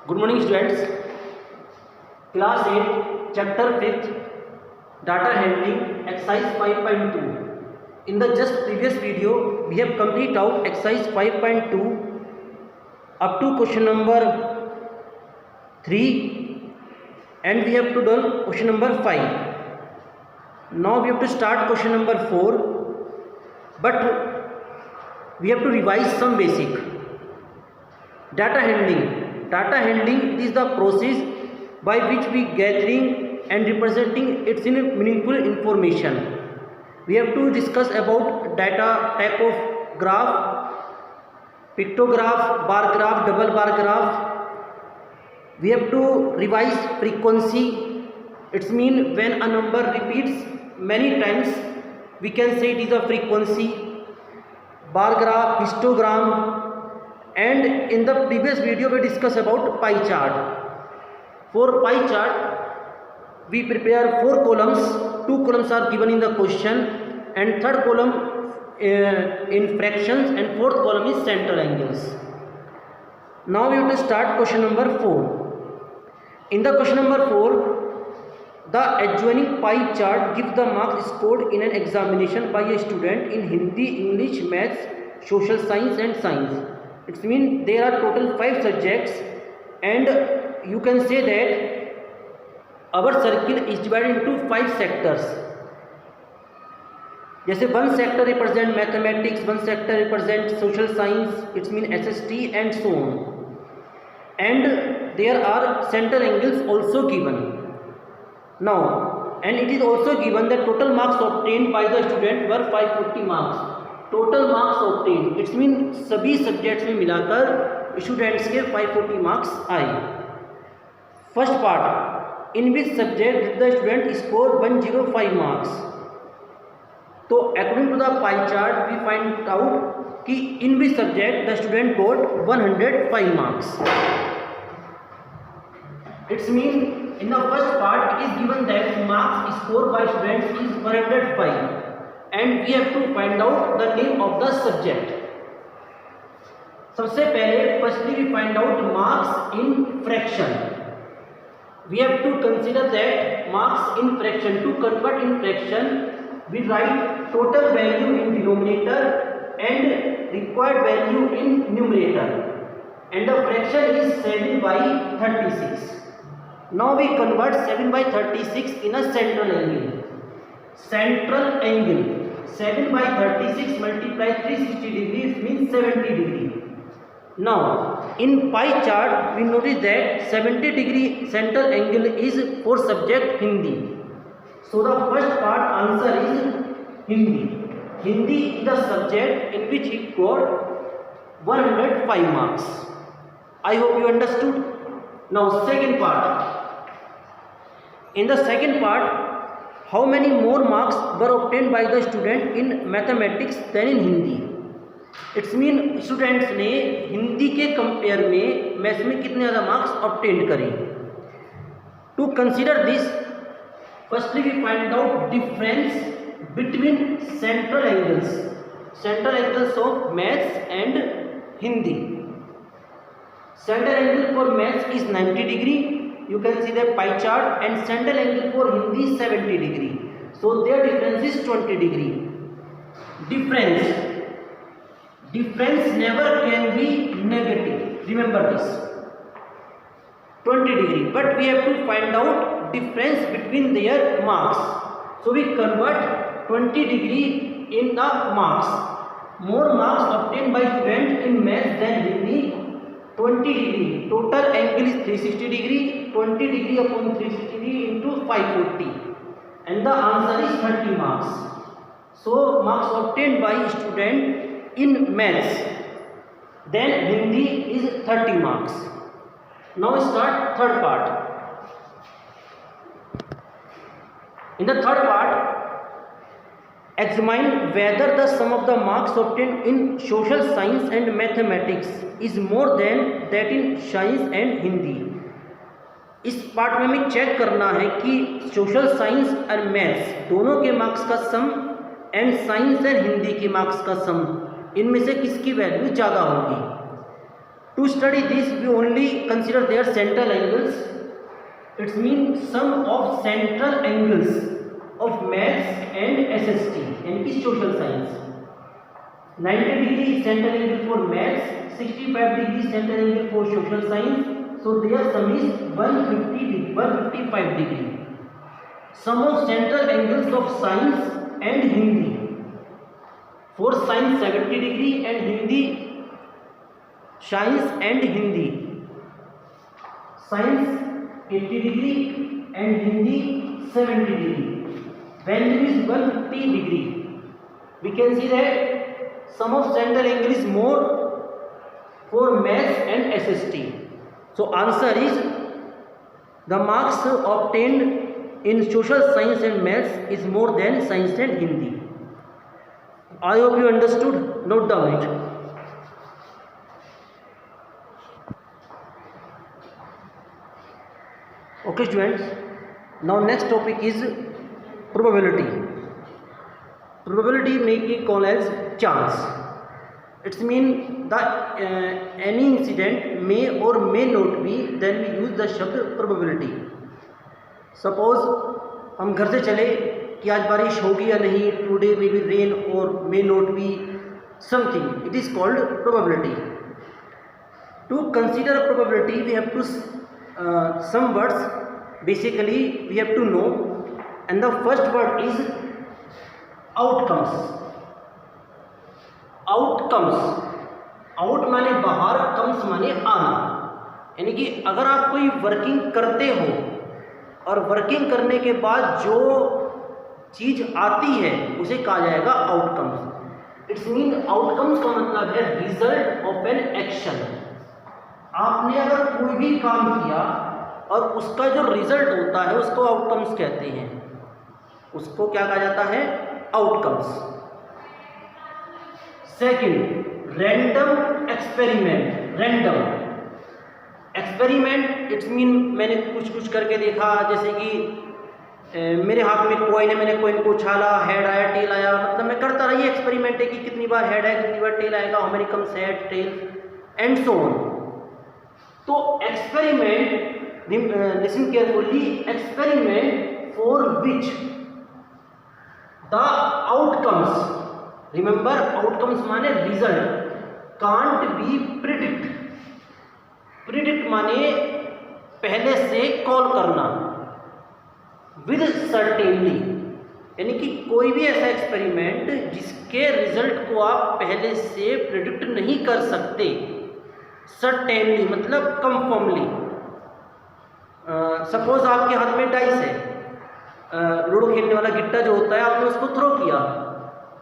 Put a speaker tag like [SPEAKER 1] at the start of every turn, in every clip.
[SPEAKER 1] Good morning students. Class 8 chapter 5th data handling exercise 5.2. In the just previous video we have complete out exercise 5.2 up to question number 3 and we have to done question number 5. Now we have to start question number 4, but we have to revise some basic. Data handling is the process by which we gathering and representing its in meaningful information. We have to discuss about data type of graph, pictograph, bar graph, double bar graph. We have to revise frequency. It's mean when a number repeats many times we can say it is a frequency. Bar graph, histogram. And in the previous video we discussed about pie chart. For pie chart we prepare 4 columns. 2 columns are given in the question and third column in fractions and fourth column is central angles. Now we have to start question number 4. In the question number 4, the adjoining pie chart gives the marks scored in an examination by a student in Hindi, English, Maths, Social Science and Science. It means there are total 5 subjects and you can say that our circle is divided into 5 sectors. जैसे one sector represent mathematics, one sector represent social science, it means SST and so on. And there are central angles also given. Now, and it is also given that total marks obtained by the student were 540 marks. Total marks obtain it's mean सभी subjects में मिलाकर students के 540 marks आए. First part, in which subject the student score 105 marks. तो according to the pie chart we find out कि in which subject the student got 105 marks. It's mean in the first part it is given that marks score by students is 105 and we have to find out the name of the subject. सबसे पहले firstly we find out marks in fraction. We have to consider that marks in fraction. To convert in fraction we write total value in denominator and required value in numerator and the fraction is 7 by 36. Now we convert 7 by 36 in a central angle. Central angle 7 by 36 multiply 360 degrees means 70 degree. Now in pie chart we notice that 70 degree central angle is for subject Hindi. So the first part answer is Hindi. Hindi is the subject in which he got 105 marks. I hope you understood. Now second part. In the second part, how many more marks were obtained by the student in mathematics than in Hindi? It's mean students ने हिंदी के compare में maths में कितने ज़्यादा marks obtain करें. To consider this, firstly we find out difference between central angles of maths and Hindi. Central angle for maths is 90 degree. You can see the pie chart and central angle for Hindi 70 degree. So their difference is 20 degree. Difference never can be negative. Remember this. 20 degree. But we have to find out difference between their marks. So we convert 20 degree in the marks. More marks obtained by student in maths than Hindi. 20 degree. Total angle is 360 degree. 20 degree upon 360 degree into 540. And the answer is 30 marks. So marks obtained by student in maths. Then Hindi is 30 marks. Now start third part. In the third part, examine whether the sum of the marks obtained in social science and mathematics is more than that in science and Hindi. इस part में हमें check करना है कि social science और maths दोनों के marks का सम एंड साइंस और हिंदी के मार्क्स का सम इनमें से किसकी वैल्यू ज़्यादा होगी. To study this, we only consider their central angles. It means sum of central angles of maths and SST and social science. 90 degree central angle for maths, 65 degree central angle for social science. So their sum is 155 degree. Sum of central angles of science and Hindi. For science 70 degree and Hindi. Science and Hindi. Science 80 degree and Hindi 70 degree. Value is 150 degree. We can see that sum of central angle is more for maths and SST. So answer is the marks obtained in social science and maths is more than science and Hindi. I hope you understood. Note down it. Okay students, now next topic is probability. Probability may be called as chance. It means that any incident may or may not be, then we use the शब्द probability. Suppose हम घर से चले कि आज बारिश होगी या नहीं, today may be rain or may not be something. It is called probability. To consider probability, we have to some words basically we have to know, and the first word is outcomes. Outcomes. Out माने बाहर, comes माने आना. यानी कि अगर आप कोई working करते हो और वर्किंग करने के बाद जो चीज आती है उसे कहा जाएगा आउटकम्स. इट्स मीन आउटकम्स का मतलब है रिजल्ट ऑफ एन एक्शन. आपने अगर कोई भी काम किया और उसका जो रिजल्ट होता है उसको आउटकम्स कहते हैं. उसको क्या कहा जाता है? Outcomes. Second, random experiment. Random experiment it's mean मैंने कुछ करके देखा, जैसे कि मेरे हाथ में कॉइन है, मैंने कॉइन को उछाला, हेड आया, टेल आया, मतलब मैं करता रहा. ये एक्सपेरिमेंट है कि कितनी बार हेड है, कितनी बार टेल आएगा, how many comes head, tail and so on. तो experiment, listen carefully, experiment for which the outcomes, remember outcomes माने result, can't be predict. Predict माने पहले से कॉल करना, विद सर्टेनली, यानी कि कोई भी ऐसा एक्सपेरिमेंट जिसके रिजल्ट को आप पहले से प्रिडिक्ट नहीं कर सकते. सर्टेनली मतलब कंफर्मली. सपोज आपके हाथ में डाइस है, लूडो खेलने वाला गिट्टा जो होता है, आपने उसको थ्रो किया.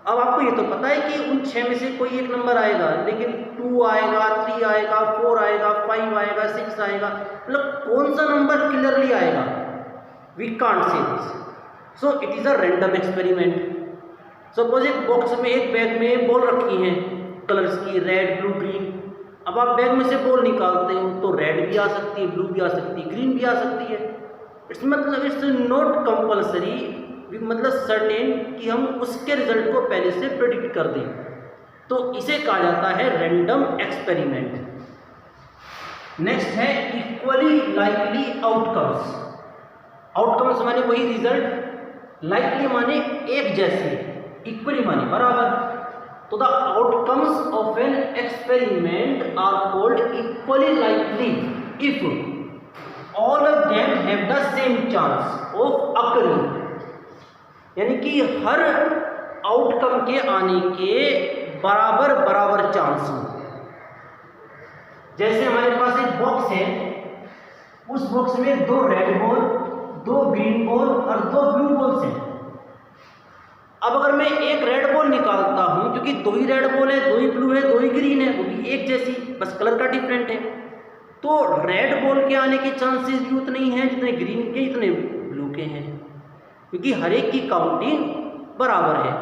[SPEAKER 1] अब आपको ये तो पता है कि उन 6 में से कोई एक नंबर आएगा, लेकिन 2 आएगा, 3 आएगा, 4 आएगा, 5 आएगा, 6 आएगा, मतलब कौन सा नंबर क्लियरली आएगा, we can't say this. So it is a random experiment. Suppose एक बॉक्स में, एक बैग में बॉल रखी है कलर्स की, रेड, ब्लू, ग्रीन. अब आप बैग में से बॉल निकालते हो तो रेड भी आ सकती है, ब्लू भी आ सकती है, ग्रीन भी आ सकती है. इट्स मतलब इट्स नॉट कंपल्सरी, मतलब सर्टेन कि हम उसके रिजल्ट को पहले से प्रेडिक्ट कर दें. तो इसे कहा जाता है रैंडम एक्सपेरिमेंट. नेक्स्ट है इक्वली लाइकली आउटकम्स. आउटकम्स माने वही रिजल्ट, लाइकली माने एक जैसे, इक्वली माने बराबर. तो the outcomes of an experiment are called equally likely if all of them have the same chance of occurring. यानी कि हर आउटकम के आने के बराबर बराबर चांस हो. जैसे हमारे पास एक बॉक्स है, उस बॉक्स में 2 रेड बॉल, 2 ग्रीन बॉल और 2 ब्लू बॉल्स हैं. अब अगर मैं एक रेड बॉल निकालता हूं, क्योंकि 2 ही रेड बॉल है, 2 ही ब्लू है, 2 ही ग्रीन है, वो भी एक जैसी, बस कलर का डिफरेंट है, तो रेड बॉल के आने के चांसेस भी उतने ही हैं जितने ग्रीन के, इतने ब्लू के हैं, क्योंकि हर एक की काउंटिंग बराबर है.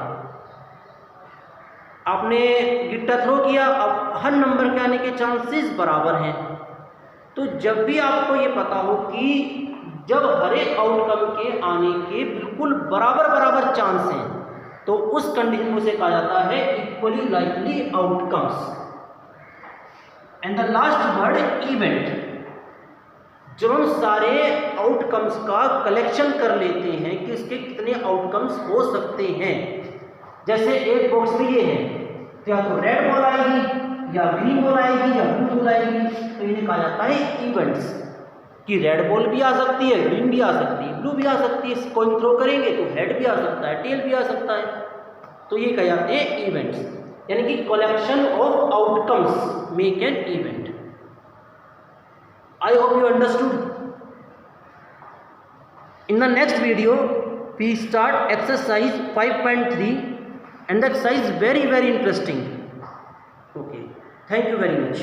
[SPEAKER 1] आपने गिट्टा थ्रो किया, अब हर नंबर के आने के चांसेस बराबर हैं. तो जब भी आपको ये पता हो कि जब हर एक आउटकम के आने के बिल्कुल बराबर बराबर चांस हैं, तो उस कंडीशन को से कहा जाता है equally likely outcomes. And the last word event. जब हम सारे आउटकम्स का कलेक्शन कर लेते हैं कि इसके कितने आउटकम्स हो सकते हैं, जैसे एक बॉक्स में ये है, तो या तो रेड बॉल आएगी या ग्रीन बॉल आएगी या ब्लू बॉल आएगी, तो इन्हें कहा जाता है इवेंट्स। कि रेड बॉल भी आ सकती है, ग्रीन भी आ सकती है, ब्लू भी आ सकती है, कॉइन थ्रो करेंगे तो हेड भी आ सकता है, टेल भी आ सकता है, तो ये कहे जाते हैं इवेंट्स, यानी कि collection of outcomes make an event. I hope you understood. In the next video, we start exercise 5.3 and the exercise is very interesting. Okay. Thank you very much.